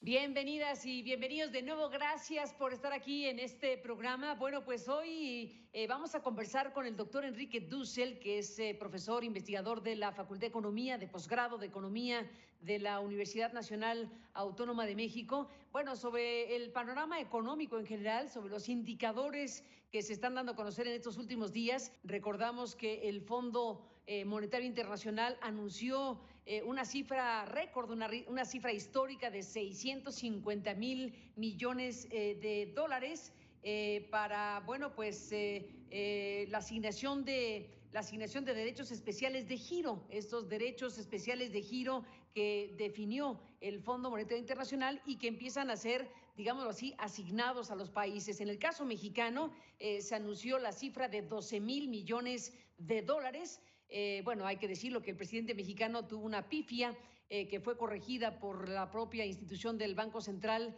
Bienvenidas y bienvenidos de nuevo. Gracias por estar aquí en este programa. Bueno, pues hoy vamos a conversar con el doctor Enrique Dussel, que es profesor investigador de la Facultad de Economía, de posgrado de Economía de la Universidad Nacional Autónoma de México. Bueno, sobre el panorama económico en general, sobre los indicadores que se están dando a conocer en estos últimos días. Recordamos que el Fondo Monetario Internacional anunció una cifra récord, una cifra histórica de 650,000 millones de dólares para, bueno, pues la asignación de derechos especiales de giro, estos derechos especiales de giro que definió el Fondo Monetario Internacional y que empiezan a ser, digámoslo así, asignados a los países. En el caso mexicano, se anunció la cifra de 12,000 millones de dólares. Bueno, hay que decirlo que el presidente mexicano tuvo una pifia que fue corregida por la propia institución del Banco Central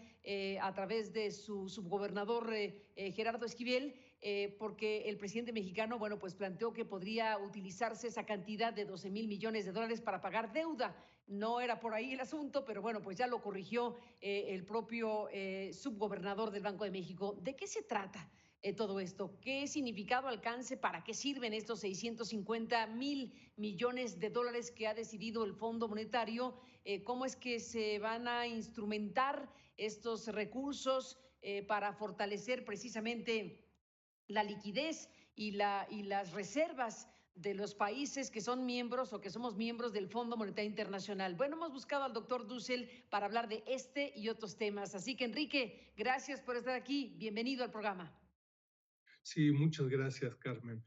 a través de su subgobernador Gerardo Esquivel, porque el presidente mexicano, bueno, pues planteó que podría utilizarse esa cantidad de 12,000 millones de dólares para pagar deuda. No era por ahí el asunto, pero bueno, pues ya lo corrigió el propio subgobernador del Banco de México. ¿De qué se trata todo esto? ¿Qué significado, alcance, para qué sirven estos 650,000 millones de dólares que ha decidido el Fondo Monetario? ¿Cómo es que se van a instrumentar estos recursos para fortalecer precisamente la liquidez y las reservas de los países que son miembros o que somos miembros del Fondo Monetario Internacional? Bueno, hemos buscado al doctor Dussel para hablar de este y otros temas. Así que, Enrique, gracias por estar aquí. Bienvenido al programa. Sí, muchas gracias, Carmen.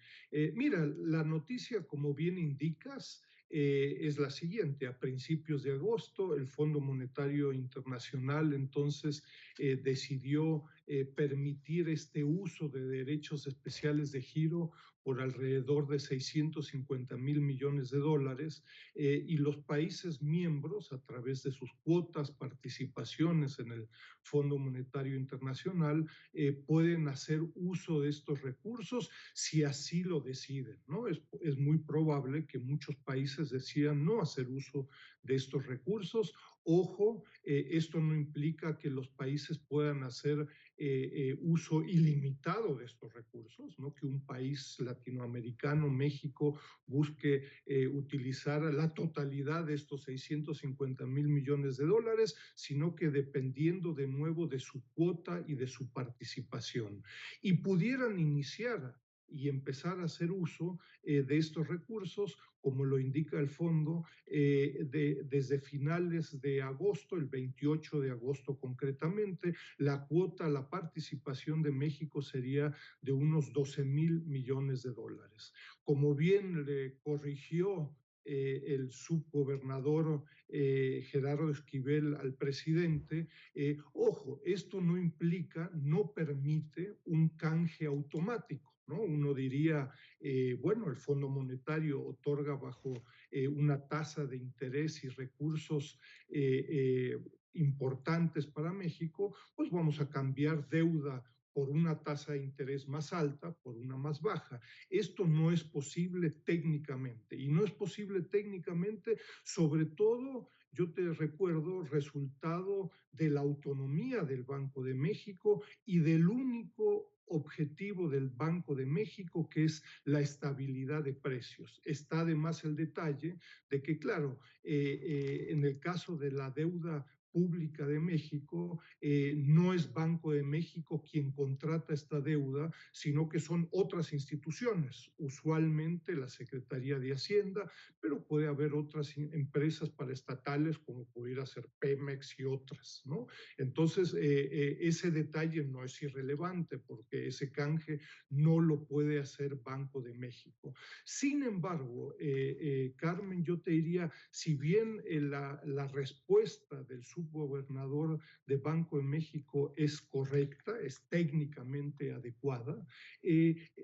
Mira, la noticia, como bien indicas, es la siguiente. A principios de agosto, el Fondo Monetario Internacional entonces decidió permitir este uso de derechos especiales de giro por alrededor de 650,000 millones de dólares, y los países miembros, a través de sus cuotas, participaciones en el Fondo Monetario Internacional, pueden hacer uso de estos recursos si así lo deciden, ¿no? Es muy probable que muchos países decidan no hacer uso de estos recursos. Ojo, esto no implica que los países puedan hacer uso ilimitado de estos recursos, ¿no? Que un país latinoamericano, México, busque utilizar la totalidad de estos 650,000 millones de dólares, sino que dependiendo de nuevo de su cuota y de su participación. Y pudieran iniciar y empezar a hacer uso de estos recursos, como lo indica el fondo, desde finales de agosto, el 28 de agosto concretamente. La cuota, la participación de México sería de unos 12,000 millones de dólares. Como bien le corrigió el subgobernador Gerardo Esquivel al presidente, ojo, esto no implica, no permite un canje automático, ¿no? Uno diría, bueno, el Fondo Monetario otorga bajo una tasa de interés y recursos importantes para México, pues vamos a cambiar deuda por una tasa de interés más alta, por una más baja. Esto no es posible técnicamente, y no es posible técnicamente, sobre todo, yo te recuerdo, resultado de la autonomía del Banco de México y del único objetivo del Banco de México, que es la estabilidad de precios. Está además el detalle de que, claro, en el caso de la deuda pública de México, no es Banco de México quien contrata esta deuda, sino que son otras instituciones, usualmente la Secretaría de Hacienda, pero puede haber otras empresas paraestatales como pudiera ser Pemex y otras, ¿no? Entonces, ese detalle no es irrelevante porque ese canje no lo puede hacer Banco de México. Sin embargo, Carmen, yo te diría, si bien la respuesta del subgobernador de Banco de México es correcta, es técnicamente adecuada,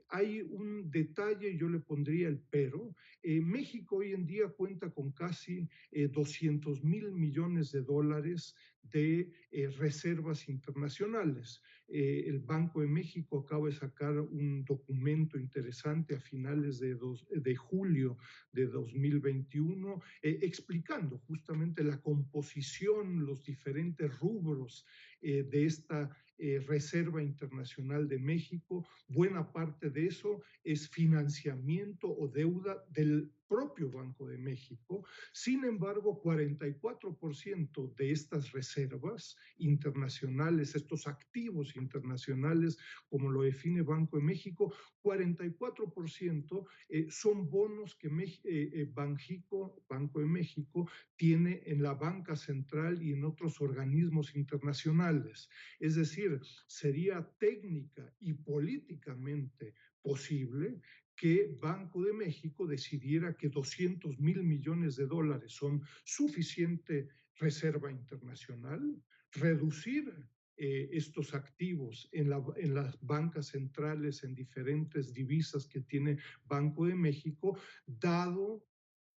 hay un detalle, yo le pondría el pero. México hoy en día cuenta con casi 200,000 millones de dólares de reservas internacionales. El Banco de México acaba de sacar un documento interesante a finales de julio de 2021, explicando justamente la composición, los diferentes rubros de esta Reserva Internacional de México. Buena parte de eso es financiamiento o deuda del propio Banco de México. Sin embargo, 44% de estas reservas internacionales, estos activos internacionales, como lo define Banco de México, 44% son bonos que Banco de México tiene en la banca central y en otros organismos internacionales. Es decir, sería técnica y políticamente posible que Banco de México decidiera que 200,000 millones de dólares son suficiente reserva internacional, reducir estos activos en las bancas centrales, en diferentes divisas que tiene Banco de México, dado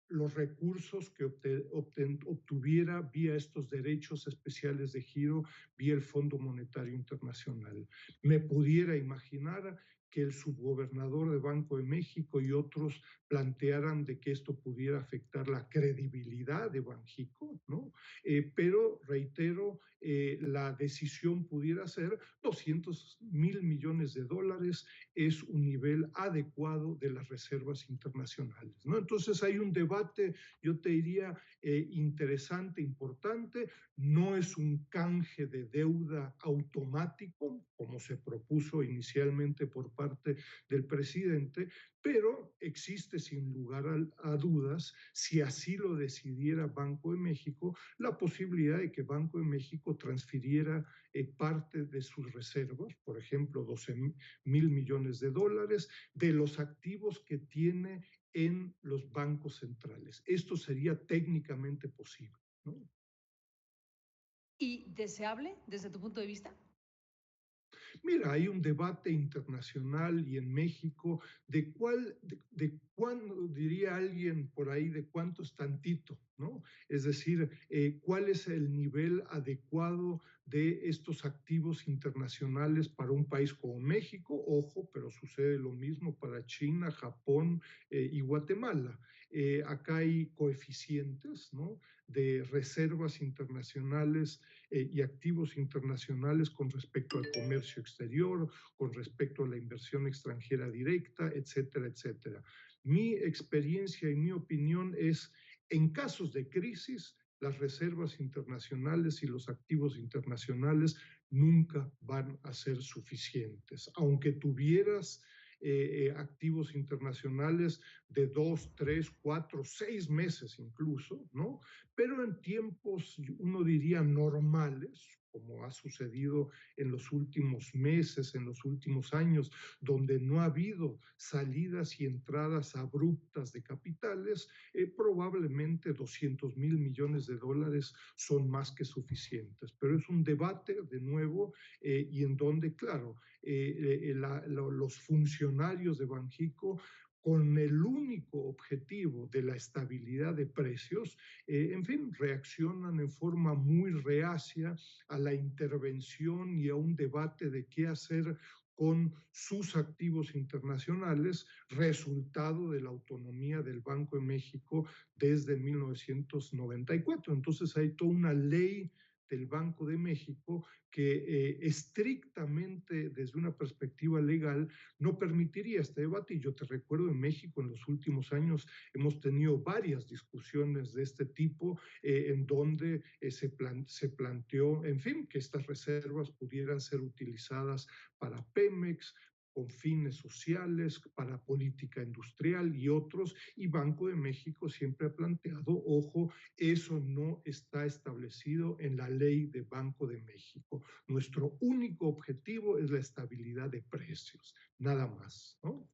los recursos que obtuviera vía estos derechos especiales de giro, vía el Fondo Monetario Internacional. Me pudiera imaginar que el subgobernador de Banco de México y otros plantearan de que esto pudiera afectar la credibilidad de Banxico, ¿no? Pero reitero, la decisión pudiera ser 200,000 millones de dólares es un nivel adecuado de las reservas internacionales, ¿no? Entonces hay un debate, yo te diría, interesante, importante. No es un canje de deuda automático, como se propuso inicialmente por parte del presidente, pero existe sin lugar a dudas, si así lo decidiera Banco de México, la posibilidad de que Banco de México transfiriera parte de sus reservas, por ejemplo, 12,000 millones de dólares, de los activos que tiene en los bancos centrales. Esto sería técnicamente posible, ¿no? ¿Y deseable desde tu punto de vista? Mira, hay un debate internacional y en México de cuándo, diría alguien por ahí, de cuánto es tantito, ¿no? Es decir, cuál es el nivel adecuado de estos activos internacionales para un país como México, ojo, pero sucede lo mismo para China, Japón y Guatemala. Acá hay coeficientes, ¿no?, de reservas internacionales y activos internacionales con respecto al comercio exterior, con respecto a la inversión extranjera directa, etcétera, etcétera. Mi experiencia y mi opinión es, en casos de crisis, las reservas internacionales y los activos internacionales nunca van a ser suficientes. Aunque tuvieras activos internacionales de 2, 3, 4, 6 meses incluso, ¿no? Pero en tiempos, uno diría, normales, como ha sucedido en los últimos meses, en los últimos años, donde no ha habido salidas y entradas abruptas de capitales, probablemente 200,000 millones de dólares son más que suficientes. Pero es un debate, de nuevo, y en donde, claro, los funcionarios de Banxico, con el único objetivo de la estabilidad de precios, en fin, reaccionan en forma muy reacia a la intervención y a un debate de qué hacer con sus activos internacionales, resultado de la autonomía del Banco de México desde 1994. Entonces hay toda una ley del Banco de México que estrictamente desde una perspectiva legal no permitiría este debate. Y yo te recuerdo, en México en los últimos años hemos tenido varias discusiones de este tipo en donde se planteó, en fin, que estas reservas pudieran ser utilizadas para Pemex, con fines sociales, para política industrial y otros, y Banco de México siempre ha planteado, ojo, eso no está establecido en la ley de Banco de México. Nuestro único objetivo es la estabilidad de precios, nada más, ¿no?